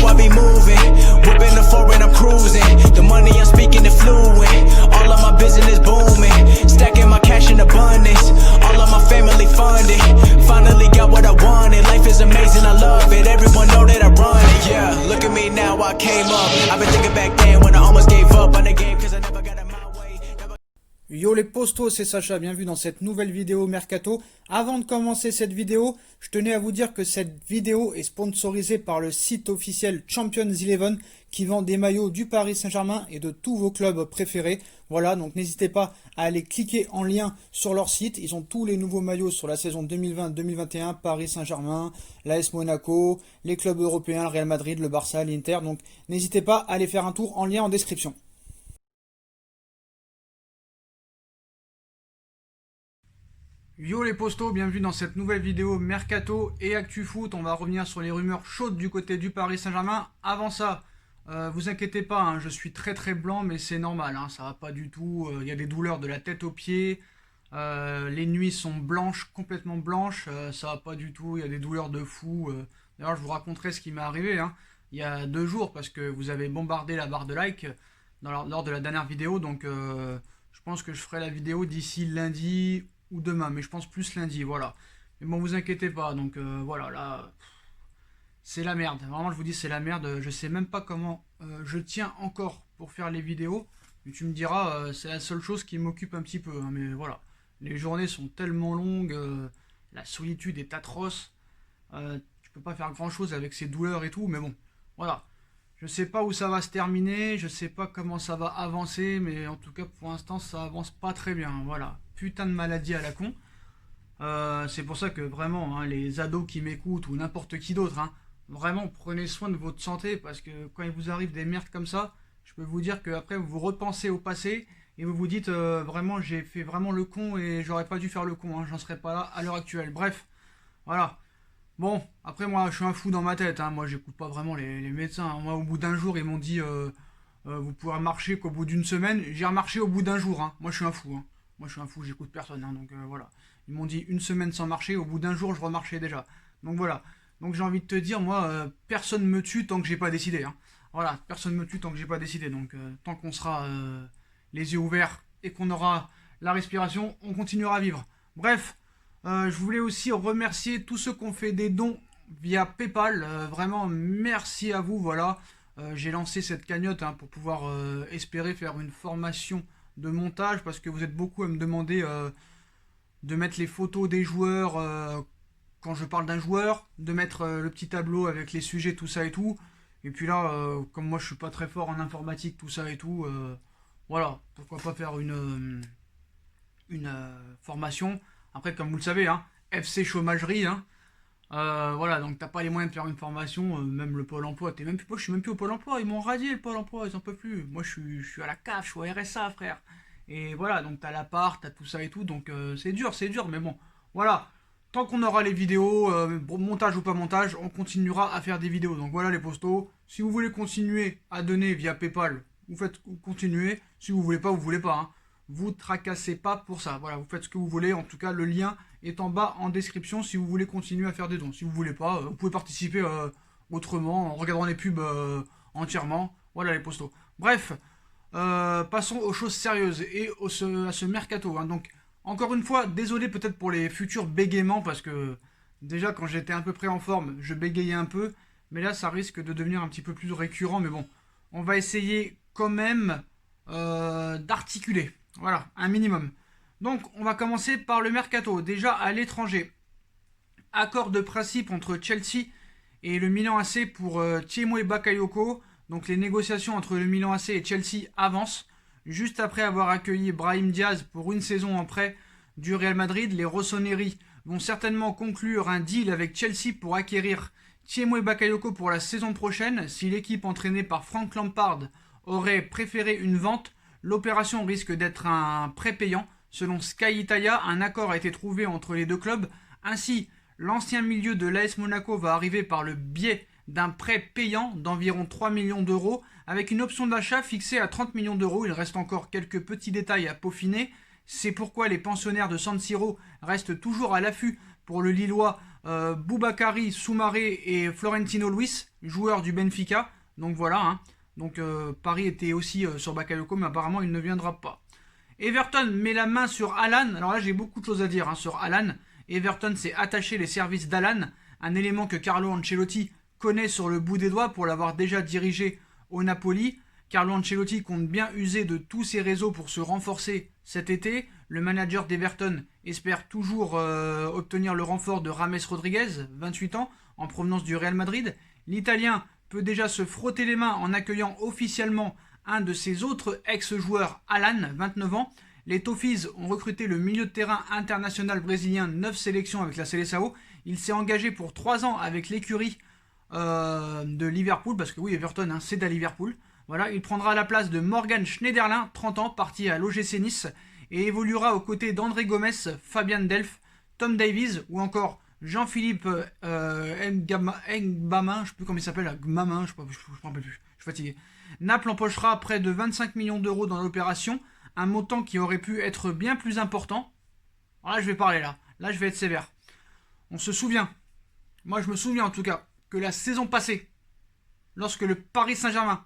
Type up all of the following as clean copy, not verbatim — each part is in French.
I be moving. Whipping the foreign, I'm cruising. The money I'm speaking is fluent. All of my business booming. Stacking my cash in abundance. All of my family funded. Finally got what I wanted. Life is amazing, I love it. Everyone know that I run it. Yeah, look at me now, I came up. I've been thinking back then when I almost gave up on the game cause I never got in my way. Yo les postos, c'est Sacha, bienvenue dans cette nouvelle vidéo Mercato. Avant de commencer cette vidéo, je tenais à vous dire que cette vidéo est sponsorisée par le site officiel Champions 11 qui vend des maillots du Paris Saint-Germain et de tous vos clubs préférés. Voilà, donc n'hésitez pas à aller cliquer en lien sur leur site. Ils ont tous les nouveaux maillots sur la saison 2020-2021, Paris Saint-Germain, l'AS Monaco, les clubs européens, le Real Madrid, le Barça, l'Inter. Donc n'hésitez pas à aller faire un tour en lien en description. Yo les postos, bienvenue dans cette nouvelle vidéo Mercato et Actu Foot. On va revenir sur les rumeurs chaudes du côté du Paris Saint-Germain. Avant ça, vous inquiétez pas, hein, je suis très blanc, mais c'est normal, hein, ça va pas du tout. Il y a des douleurs de la tête aux pieds, les nuits sont blanches, complètement blanches, ça va pas du tout, il y a des douleurs de fou. D'ailleurs, je vous raconterai ce qui m'est arrivé hein, il y a 2 jours, parce que vous avez bombardé la barre de like lors de la dernière vidéo, donc je pense que je ferai la vidéo d'ici lundi ou demain, mais je pense plus lundi, voilà. Mais bon, vous inquiétez pas, donc voilà, là, c'est la merde. Vraiment, je vous dis, c'est la merde. Je sais même pas comment je tiens encore pour faire les vidéos. Mais tu me diras, c'est la seule chose qui m'occupe un petit peu, hein, mais voilà. Les journées sont tellement longues, la solitude est atroce. Tu peux pas faire grand chose avec ces douleurs et tout, mais bon, voilà. Je sais pas où ça va se terminer, je sais pas comment ça va avancer, mais en tout cas pour l'instant ça avance pas très bien, voilà. Putain de maladie à la con. C'est pour ça que vraiment, hein, les ados qui m'écoutent ou n'importe qui d'autre, hein, vraiment prenez soin de votre santé parce que quand il vous arrive des merdes comme ça, je peux vous dire qu'après vous repensez au passé et vous vous dites vraiment j'ai fait vraiment le con et j'aurais pas dû faire le con, hein, j'en serais pas là à l'heure actuelle. Bref, voilà. Bon, après moi je suis un fou dans ma tête, hein. Moi j'écoute pas vraiment les médecins, hein. Moi au bout d'un jour ils m'ont dit vous pourrez marcher qu'au bout d'une semaine, j'ai remarché au bout d'un jour, hein. Moi je suis un fou, hein. Moi je suis un fou, j'écoute personne, hein. Donc voilà. Ils m'ont dit 1 semaine sans marcher, au bout d'un jour je remarchais déjà. Donc voilà. Donc j'ai envie de te dire, moi personne me tue tant que j'ai pas décidé, hein. Voilà, personne me tue tant que j'ai pas décidé. Donc tant qu'on sera les yeux ouverts et qu'on aura la respiration, on continuera à vivre. Bref. Je voulais aussi remercier tous ceux qui ont fait des dons via Paypal. Vraiment, merci à vous. Voilà, j'ai lancé cette cagnotte hein, pour pouvoir espérer faire une formation de montage parce que vous êtes beaucoup à me demander de mettre les photos des joueurs quand je parle d'un joueur, de mettre le petit tableau avec les sujets, tout ça et tout. Et puis là, comme moi je suis pas très fort en informatique, tout ça et tout, voilà, pourquoi pas faire une formation. Après, comme vous le savez, hein, FC chômagerie, hein, voilà, donc t'as pas les moyens de faire une formation, même le Pôle emploi, moi je suis même plus au Pôle emploi, ils m'ont radié le Pôle emploi, ils en peuvent plus. Moi je suis à la CAF, je suis au RSA, frère. Et voilà, donc t'as l'appart, t'as tout ça et tout, donc c'est dur, mais bon, voilà. Tant qu'on aura les vidéos, montage ou pas montage, on continuera à faire des vidéos. Donc voilà les postos, si vous voulez continuer à donner via Paypal, vous continuez, si vous voulez pas, vous voulez pas, hein. Vous tracassez pas pour ça, voilà, vous faites ce que vous voulez, en tout cas le lien est en bas en description si vous voulez continuer à faire des dons. Si vous voulez pas, vous pouvez participer autrement, en regardant les pubs entièrement, voilà les postos. Bref, passons aux choses sérieuses et à ce mercato, hein. Donc, encore une fois, désolé peut-être pour les futurs bégaiements, parce que déjà quand j'étais à peu près en forme, je bégayais un peu, mais là ça risque de devenir un petit peu plus récurrent, mais bon, on va essayer quand même d'articuler. Voilà, un minimum. Donc, on va commencer par le mercato. Déjà, à l'étranger. Accord de principe entre Chelsea et le Milan AC pour Tiémoué Bakayoko. Donc, les négociations entre le Milan AC et Chelsea avancent. Juste après avoir accueilli Brahim Diaz pour une saison en prêt du Real Madrid, les Rossoneri vont certainement conclure un deal avec Chelsea pour acquérir Tiémoué Bakayoko pour la saison prochaine. Si l'équipe entraînée par Frank Lampard aurait préféré une vente, l'opération risque d'être un prêt payant. Selon Sky Italia, un accord a été trouvé entre les deux clubs. Ainsi, l'ancien milieu de l'AS Monaco va arriver par le biais d'un prêt payant d'environ 3 millions d'euros avec une option d'achat fixée à 30 millions d'euros. Il reste encore quelques petits détails à peaufiner. C'est pourquoi les pensionnaires de San Siro restent toujours à l'affût pour le Lillois Boubakary Soumaré et Florentino Luis, joueurs du Benfica. Donc voilà, hein. Donc Paris était aussi sur Bakayoko, mais apparemment il ne viendra pas. Everton met la main sur Haaland. Alors là, j'ai beaucoup de choses à dire sur Haaland. Everton s'est attaché les services d'Haaland, un élément que Carlo Ancelotti connaît sur le bout des doigts pour l'avoir déjà dirigé au Napoli. Carlo Ancelotti compte bien user de tous ses réseaux pour se renforcer cet été. Le manager d'Everton espère toujours obtenir le renfort de James Rodriguez, 28 ans, en provenance du Real Madrid. L'Italien peut déjà se frotter les mains en accueillant officiellement un de ses autres ex-joueurs, Alan, 29 ans. Les Toffees ont recruté le milieu de terrain international brésilien, 9 sélections avec la Seleção. Il s'est engagé pour 3 ans avec l'écurie de Liverpool, parce que oui, Everton, hein, c'est à Liverpool. Voilà, il prendra la place de Morgan Schneiderlin, 30 ans, parti à l'OGC Nice, et évoluera aux côtés d'André Gomes, Fabian Delph, Tom Davies ou encore Jean-Philippe Ngbamin, je ne sais plus comment il s'appelle, Gmamin, je ne me rappelle plus, je suis fatigué. Naples empochera près de 25 millions d'euros dans l'opération, un montant qui aurait pu être bien plus important. Alors là, je vais parler là je vais être sévère. On se souvient, moi je me souviens en tout cas, que la saison passée, lorsque le Paris Saint-Germain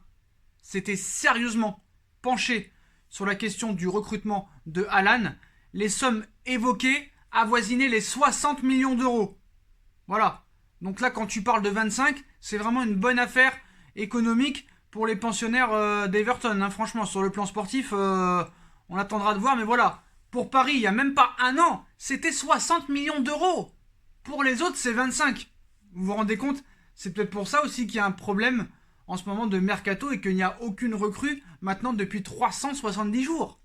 s'était sérieusement penché sur la question du recrutement de Haaland, les sommes évoquées avoisinaient les 60 millions d'euros. Voilà. Donc là, quand tu parles de 25, c'est vraiment une bonne affaire économique pour les pensionnaires d'Everton. Hein. Franchement, sur le plan sportif, on attendra de voir. Mais voilà, pour Paris, il n'y a même pas un an, c'était 60 millions d'euros. Pour les autres, c'est 25. Vous vous rendez compte? C'est peut-être pour ça aussi qu'il y a un problème en ce moment de mercato et qu'il n'y a aucune recrue maintenant depuis 370 jours.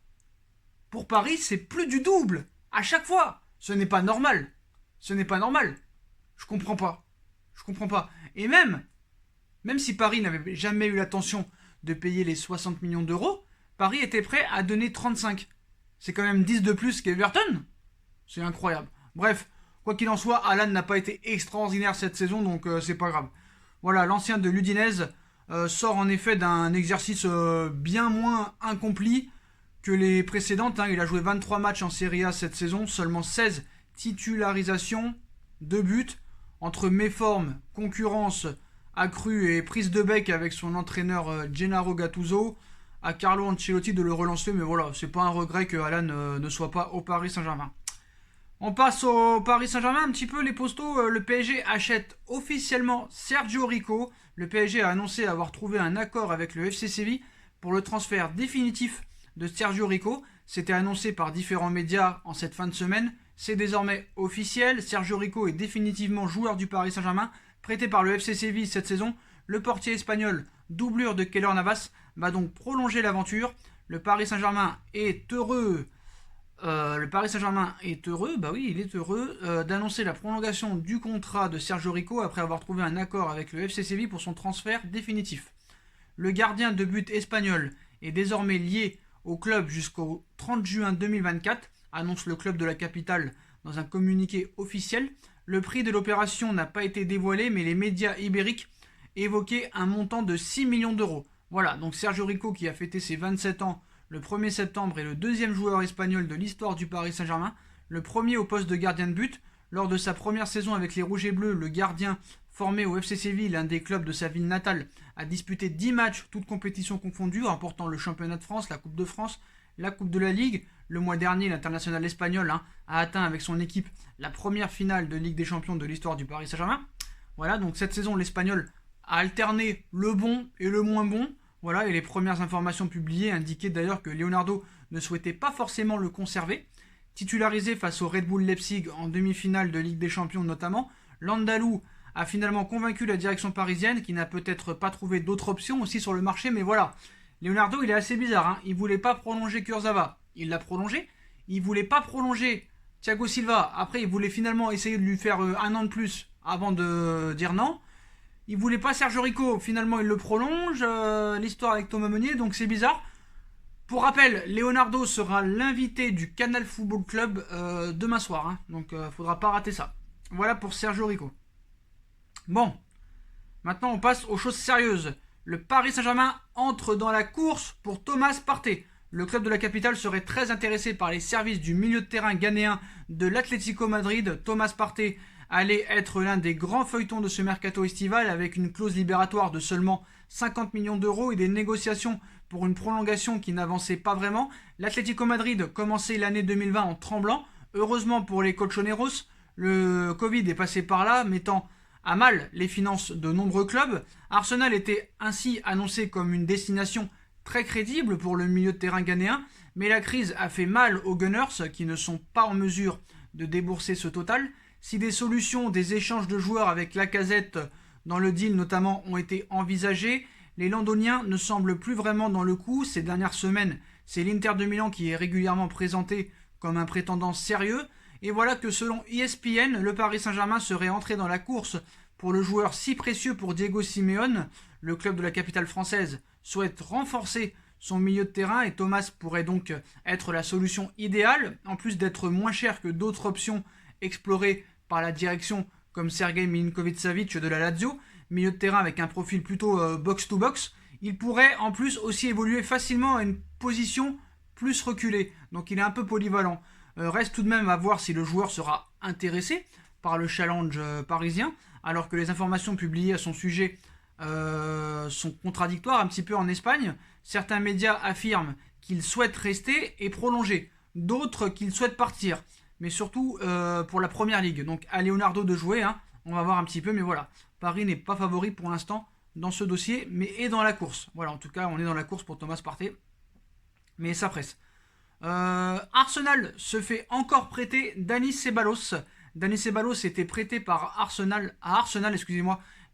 Pour Paris, c'est plus du double. À chaque fois. Ce n'est pas normal. Ce n'est pas normal. Je comprends pas. Je comprends pas. Et même si Paris n'avait jamais eu l'intention de payer les 60 millions d'euros, Paris était prêt à donner 35. C'est quand même 10 de plus qu'Everton. C'est incroyable. Bref, quoi qu'il en soit, Haaland n'a pas été extraordinaire cette saison, donc c'est pas grave. Voilà, l'ancien de l'Udinese sort en effet d'un exercice bien moins incomplet que les précédentes. Hein. Il a joué 23 matchs en Serie A cette saison, seulement 16 titularisations, 2 buts. Entre méforme, concurrence accrue et prise de bec avec son entraîneur Gennaro Gattuso, à Carlo Ancelotti de le relancer, mais voilà, c'est pas un regret que Haaland ne soit pas au Paris Saint-Germain. On passe au Paris Saint-Germain un petit peu, les postos. Le PSG achète officiellement Sergio Rico. Le PSG a annoncé avoir trouvé un accord avec le FC Séville pour le transfert définitif de Sergio Rico. C'était annoncé par différents médias en cette fin de semaine. C'est désormais officiel. Sergio Rico est définitivement joueur du Paris Saint-Germain. Prêté par le FC Séville cette saison, le portier espagnol, doublure de Keylor Navas, va donc prolonger l'aventure. Le Paris Saint-Germain est heureux. Bah oui, il est heureux d'annoncer la prolongation du contrat de Sergio Rico après avoir trouvé un accord avec le FC Séville pour son transfert définitif. Le gardien de but espagnol est désormais lié au club jusqu'au 30 juin 2024, annonce le club de la capitale dans un communiqué officiel. Le prix de l'opération n'a pas été dévoilé, mais les médias ibériques évoquaient un montant de 6 millions d'euros. Voilà, donc Sergio Rico qui a fêté ses 27 ans le 1er septembre est le deuxième joueur espagnol de l'histoire du Paris Saint-Germain, le premier au poste de gardien de but. Lors de sa première saison avec les Rouges et Bleus, le gardien formé au FC Séville, l'un des clubs de sa ville natale, a disputé 10 matchs, toutes compétitions confondues, remportant le championnat de France, la Coupe de France, la Coupe de la Ligue. Le mois dernier, l'international espagnol a atteint avec son équipe la première finale de Ligue des Champions de l'histoire du Paris Saint-Germain. Voilà, donc cette saison, l'Espagnol a alterné le bon et le moins bon. Voilà, et les premières informations publiées indiquaient d'ailleurs que Leonardo ne souhaitait pas forcément le conserver. Titularisé face au Red Bull Leipzig en demi-finale de Ligue des Champions notamment, l'Andalou a finalement convaincu la direction parisienne qui n'a peut-être pas trouvé d'autres options aussi sur le marché, mais voilà. Leonardo, il est assez bizarre, hein. Il voulait pas prolonger Kurzawa, il l'a prolongé. Il voulait pas prolonger Thiago Silva, après il voulait finalement essayer de lui faire un an de plus avant de dire non. Il voulait pas Sergio Rico, finalement il le prolonge, l'histoire avec Thomas Meunier, donc c'est bizarre. Pour rappel, Leonardo sera l'invité du Canal Football Club demain soir, hein, donc faudra pas rater ça. Voilà pour Sergio Rico. Bon, maintenant on passe aux choses sérieuses. Le Paris Saint-Germain entre dans la course pour Thomas Partey. Le club de la capitale serait très intéressé par les services du milieu de terrain ghanéen de l'Atlético Madrid. Thomas Partey allait être l'un des grands feuilletons de ce mercato estival avec une clause libératoire de seulement 50 millions d'euros et des négociations pour une prolongation qui n'avançait pas vraiment. L'Atlético Madrid commençait l'année 2020 en tremblant. Heureusement pour les colchoneros, le Covid est passé par là, mettant à mal les finances de nombreux clubs. Arsenal était ainsi annoncé comme une destination très crédible pour le milieu de terrain ghanéen, mais la crise a fait mal aux Gunners qui ne sont pas en mesure de débourser ce total. Si des solutions, des échanges de joueurs avec Lacazette dans le deal notamment ont été envisagés, les Londoniens ne semblent plus vraiment dans le coup. Ces dernières semaines, c'est l'Inter de Milan qui est régulièrement présenté comme un prétendant sérieux. Et voilà que selon ESPN, le Paris Saint-Germain serait entré dans la course pour le joueur si précieux pour Diego Simeone. Le club de la capitale française souhaite renforcer son milieu de terrain et Thomas pourrait donc être la solution idéale, en plus d'être moins cher que d'autres options explorées par la direction comme Sergej Milinkovic-Savic de la Lazio, milieu de terrain avec un profil plutôt box-to-box. Il pourrait en plus aussi évoluer facilement à une position plus reculée, donc il est un peu polyvalent. Reste tout de même à voir si le joueur sera intéressé par le challenge parisien, alors que les informations publiées à son sujet sont contradictoires un petit peu en Espagne. Certains médias affirment qu'il souhaite rester et prolonger, d'autres qu'il souhaite partir, mais surtout pour la première ligue. Donc à Leonardo de jouer, hein, on va voir un petit peu, mais voilà. Paris n'est pas favori pour l'instant dans ce dossier, mais est dans la course. Voilà, en tout cas, on est dans la course pour Thomas Partey, mais ça presse. Arsenal se fait encore prêter Dani Ceballos. Dani Ceballos était prêté par Arsenal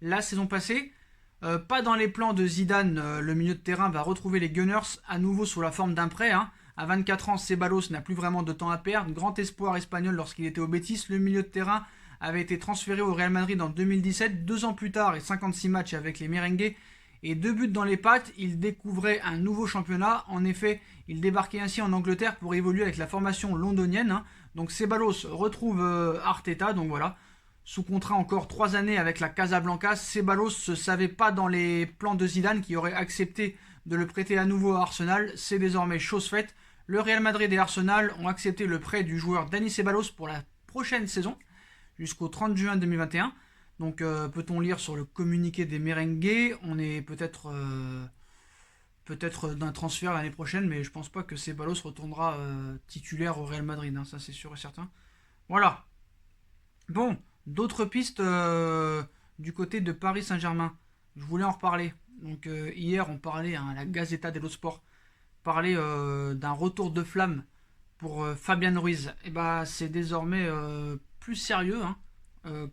la saison passée. Pas dans les plans de Zidane, le milieu de terrain va retrouver les Gunners à nouveau sous la forme d'un prêt. À 24 ans, Ceballos n'a plus vraiment de temps à perdre. Grand espoir espagnol lorsqu'il était au Betis. Le milieu de terrain avait été transféré au Real Madrid en 2017. 2 ans plus tard et 56 matchs avec les Merengues et 2 buts dans les pattes, il découvrait un nouveau championnat. En effet, il débarquait ainsi en Angleterre pour évoluer avec la formation londonienne. Donc Ceballos retrouve Arteta, donc voilà. Sous contrat encore 3 années avec la Casablanca, Ceballos ne savait pas dans les plans de Zidane qui aurait accepté de le prêter à nouveau à Arsenal. C'est désormais chose faite. Le Real Madrid et Arsenal ont accepté le prêt du joueur Dani Ceballos pour la prochaine saison, jusqu'au 30 juin 2021. Donc peut-on lire sur le communiqué des Merengues, on est peut-être d'un transfert l'année prochaine, mais je pense pas que Ceballos retournera titulaire au Real Madrid, hein, ça c'est sûr et certain. Voilà. Bon, d'autres pistes du côté de Paris Saint-Germain. Je voulais en reparler. Donc hier on parlait, hein, la Gazzetta dello Sport parlait d'un retour de flamme pour Fabian Ruiz. Et bah c'est désormais plus sérieux, hein,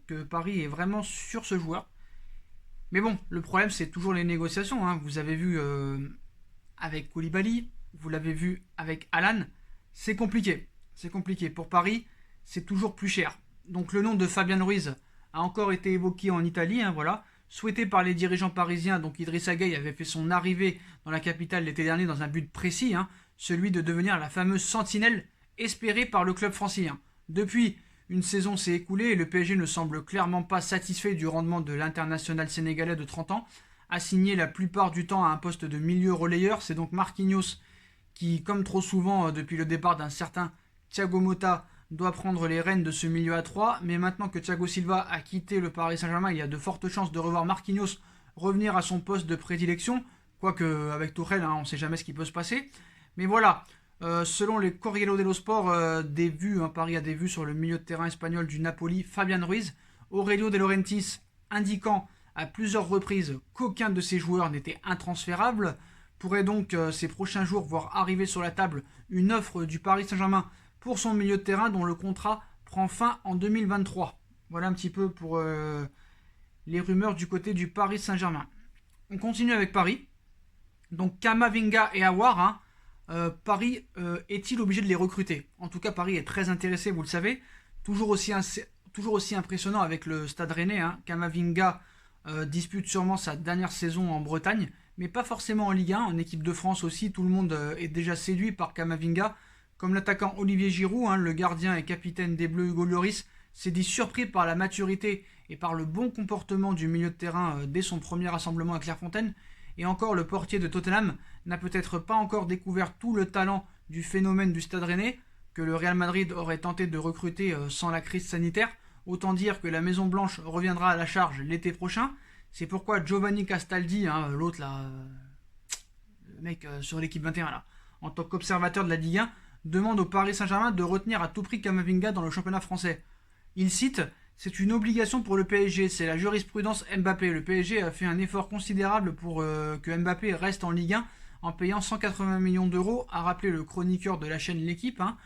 que Paris est vraiment sur ce joueur. Mais bon, le problème c'est toujours les négociations, hein. Vous avez vu avec Koulibaly, vous l'avez vu avec Alan, c'est compliqué. C'est compliqué. Pour Paris, c'est toujours plus cher. Donc le nom de Fabian Ruiz a encore été évoqué en Italie, hein, voilà. Souhaité par les dirigeants parisiens, donc Idrissa Gueye avait fait son arrivée dans la capitale l'été dernier dans un but précis, hein, celui de devenir la fameuse sentinelle espérée par le club francilien. Depuis, une saison s'est écoulée et le PSG ne semble clairement pas satisfait du rendement de l'international sénégalais de 30 ans, assigné la plupart du temps à un poste de milieu relayeur. C'est donc Marquinhos qui, comme trop souvent depuis le départ d'un certain Thiago Motta, doit prendre les rênes de ce milieu à 3. Mais maintenant que Thiago Silva a quitté le Paris Saint-Germain, il y a de fortes chances de revoir Marquinhos revenir à son poste de prédilection. Quoique avec Tuchel, hein, on ne sait jamais ce qui peut se passer. Mais voilà, selon les Corriere dello Sport, des vues, hein, Paris a des vues sur le milieu de terrain espagnol du Napoli, Fabian Ruiz. Aurelio De Laurentiis indiquant à plusieurs reprises qu'aucun de ces joueurs n'était intransférable, pourrait donc ces prochains jours voir arriver sur la table une offre du Paris Saint-Germain pour son milieu de terrain dont le contrat prend fin en 2023. Voilà un petit peu pour les rumeurs du côté du Paris Saint-Germain. On continue avec Paris. Donc Kamavinga et Aouar, hein, Paris est-il obligé de les recruter? En tout cas, Paris est très intéressé, vous le savez. Toujours aussi impressionnant avec le Stade Rennais. Hein. Kamavinga dispute sûrement sa dernière saison en Bretagne, mais pas forcément en Ligue 1. En équipe de France aussi, tout le monde est déjà séduit par Kamavinga. Comme l'attaquant Olivier Giroud, hein, le gardien et capitaine des Bleus Hugo Lloris, s'est dit surpris par la maturité et par le bon comportement du milieu de terrain dès son premier rassemblement à Clairefontaine. Et encore, le portier de Tottenham n'a peut-être pas encore découvert tout le talent du phénomène du Stade Rennais que le Real Madrid aurait tenté de recruter sans la crise sanitaire. autant dire que la Maison Blanche reviendra à la charge l'été prochain. C'est pourquoi Giovanni Castaldi, hein, l'autre là, le mec sur l'équipe 21 là, en tant qu'observateur de la Ligue 1, demande au Paris Saint-Germain de retenir à tout prix Camavinga dans le championnat français. Il cite: c'est une obligation pour le PSG, c'est la jurisprudence Mbappé. Le PSG a fait un effort considérable pour que Mbappé reste en Ligue 1 en payant 180 millions d'euros, a rappelé le chroniqueur de la chaîne L'Équipe. Hein.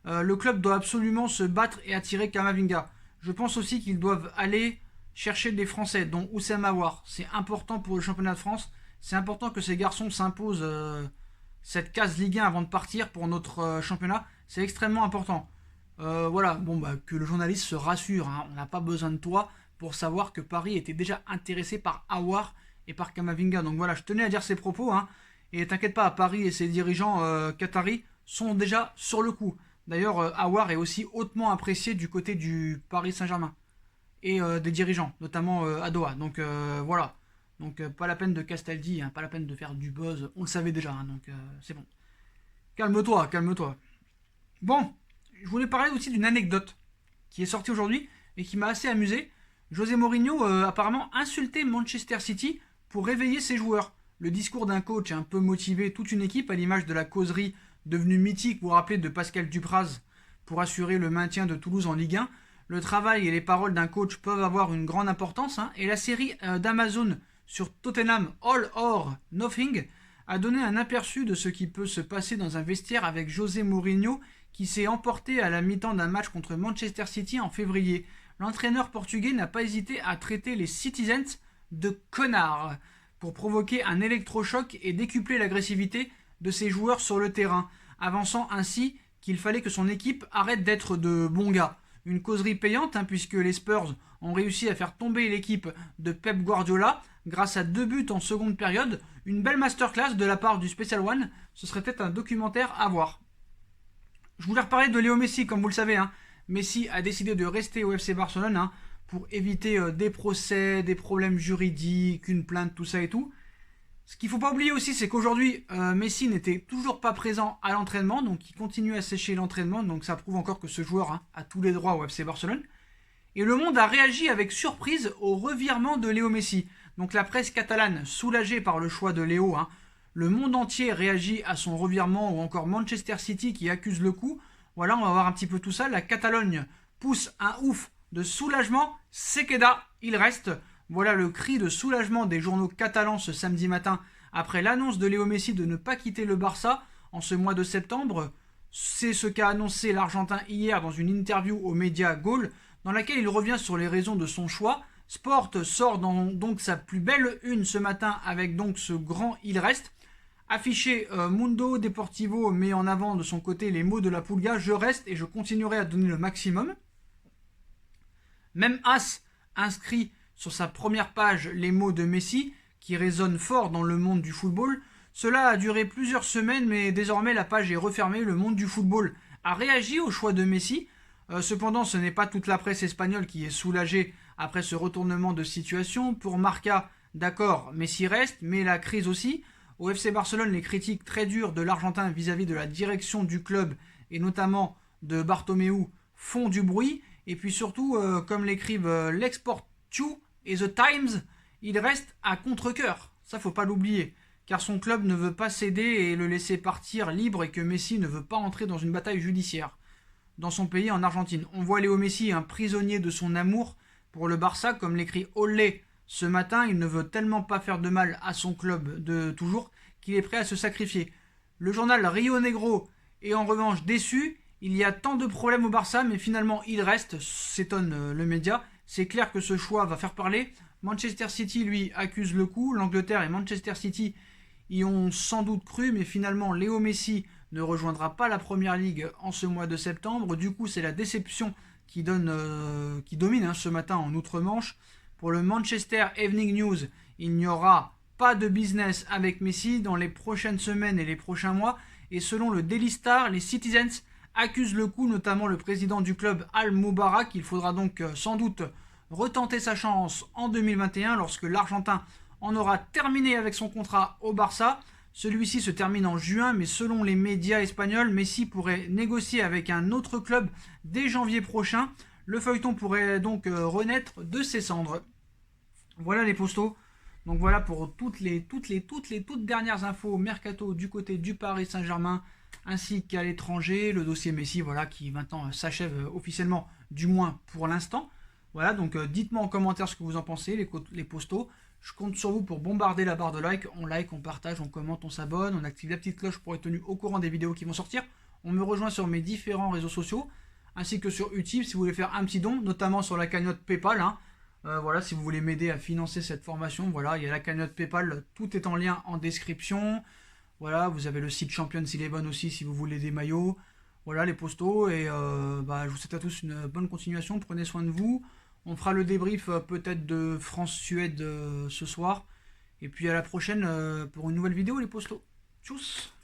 Le club doit absolument se battre et attirer Camavinga. Je pense aussi qu'ils doivent aller chercher des Français, dont Oussem Aouar. C'est important pour le championnat de France. C'est important que ces garçons s'imposent cette case Ligue 1 avant de partir pour notre championnat. C'est extrêmement important. Voilà, bon bah que le journaliste se rassure, hein. On n'a pas besoin de toi pour savoir que Paris était déjà intéressé par Aouar et par Camavinga. Donc voilà, je tenais à dire ces propos, hein. Et t'inquiète pas, Paris et ses dirigeants qataris sont déjà sur le coup. D'ailleurs, Aouar est aussi hautement apprécié du côté du Paris Saint-Germain et des dirigeants, notamment à Doha. Donc voilà. Donc pas la peine de Castaldi, hein, pas la peine de faire du buzz. On le savait déjà, hein, donc c'est bon. Calme-toi, calme-toi. Bon, je voulais parler aussi d'une anecdote qui est sortie aujourd'hui et qui m'a assez amusé. José Mourinho apparemment insulté Manchester City pour réveiller ses joueurs. Le discours d'un coach a un peu motivé toute une équipe, à l'image de la causerie devenue mythique, vous vous rappelez, de Pascal Dupraz pour assurer le maintien de Toulouse en Ligue 1. Le travail et les paroles d'un coach peuvent avoir une grande importance, hein, et la série d'Amazon sur Tottenham All or Nothing a donné un aperçu de ce qui peut se passer dans un vestiaire avec José Mourinho qui s'est emporté à la mi-temps d'un match contre Manchester City en février. L'entraîneur portugais n'a pas hésité à traiter les Citizens de connards pour provoquer un électrochoc et décupler l'agressivité de ses joueurs sur le terrain, avançant ainsi qu'il fallait que son équipe arrête d'être de bons gars. Une causerie payante, hein, puisque les Spurs ont réussi à faire tomber l'équipe de Pep Guardiola grâce à 2 buts en seconde période. Une belle masterclass de la part du Special One, ce serait peut-être un documentaire à voir. Je voulais reparler de Léo Messi, comme vous le savez. Hein. Messi a décidé de rester au FC Barcelone, hein, pour éviter des procès, des problèmes juridiques, une plainte, tout ça et tout. Ce qu'il ne faut pas oublier aussi, c'est qu'aujourd'hui, Messi n'était toujours pas présent à l'entraînement, donc il continue à sécher l'entraînement, donc ça prouve encore que ce joueur, hein, a tous les droits au FC Barcelone. Et le monde a réagi avec surprise au revirement de Léo Messi. Donc la presse catalane, soulagée par le choix de Léo, hein, le monde entier réagit à son revirement, ou encore Manchester City qui accuse le coup. Voilà, on va voir un petit peu tout ça. La Catalogne pousse un ouf de soulagement. Sequeda, il reste. Voilà le cri de soulagement des journaux catalans ce samedi matin après l'annonce de Léo Messi de ne pas quitter le Barça en ce mois de septembre. C'est ce qu'a annoncé l'Argentin hier dans une interview aux médias Goal, dans laquelle il revient sur les raisons de son choix. Sport sort donc sa plus belle une ce matin avec donc ce grand « il reste ». Affiché, Mundo Deportivo met en avant de son côté les mots de la Pulga: je reste et je continuerai à donner le maximum. Même As inscrit sur sa première page les mots de Messi qui résonnent fort dans le monde du football. Cela a duré plusieurs semaines, mais désormais la page est refermée. Le monde du football a réagi au choix de Messi. Cependant, ce n'est pas toute la presse espagnole qui est soulagée après ce retournement de situation. Pour Marca, d'accord, Messi reste, mais la crise aussi. Au FC Barcelone, les critiques très dures de l'Argentin vis-à-vis de la direction du club et notamment de Bartomeu font du bruit. Et puis surtout, comme l'écrivent l'Exportu et The Times, il reste à contre-cœur. Ça, faut pas l'oublier. Car son club ne veut pas céder et le laisser partir libre, et que Messi ne veut pas entrer dans une bataille judiciaire dans son pays, en Argentine. On voit Léo Messi un prisonnier de son amour pour le Barça, comme l'écrit Olé ce matin. Il ne veut tellement pas faire de mal à son club de toujours qu'il est prêt à se sacrifier. Le journal Rio Negro est en revanche déçu. Il y a tant de problèmes au Barça, mais finalement il reste, s'étonne le média. C'est clair que ce choix va faire parler. Manchester City, lui, accuse le coup. L'Angleterre et Manchester City y ont sans doute cru, mais finalement Léo Messi ne rejoindra pas la Première Ligue en ce mois de septembre. Du coup, c'est la déception qui domine ce matin en Outre-Manche. Pour le Manchester Evening News, il n'y aura pas de business avec Messi dans les prochaines semaines et les prochains mois. Et selon le Daily Star, les Citizens accusent le coup, notamment le président du club Al Moubarak. Il faudra donc sans doute retenter sa chance en 2021 lorsque l'Argentin en aura terminé avec son contrat au Barça. Celui-ci se termine en juin, mais selon les médias espagnols, Messi pourrait négocier avec un autre club dès janvier prochain. Le feuilleton pourrait donc renaître de ses cendres. Voilà les postos. Donc voilà pour toutes dernières infos mercato du côté du Paris Saint-Germain ainsi qu'à l'étranger. Le dossier Messi, voilà, qui maintenant s'achève officiellement, du moins pour l'instant. Voilà, donc dites-moi en commentaire ce que vous en pensez, les postos. Je compte sur vous pour bombarder la barre de like. On like, on partage, on commente, on s'abonne, on active la petite cloche pour être tenu au courant des vidéos qui vont sortir. On me rejoint sur mes différents réseaux sociaux, ainsi que sur Utip si vous voulez faire un petit don, notamment sur la cagnotte Paypal. Voilà, si vous voulez m'aider à financer cette formation, voilà, il y a la cagnotte Paypal, tout est en lien en description. Voilà, vous avez le site Champions Eleven aussi si vous voulez des maillots. Voilà les postos, et je vous souhaite à tous une bonne continuation, prenez soin de vous. On fera le débrief peut-être de France-Suède ce soir. Et puis à la prochaine pour une nouvelle vidéo les postos. Tchuss!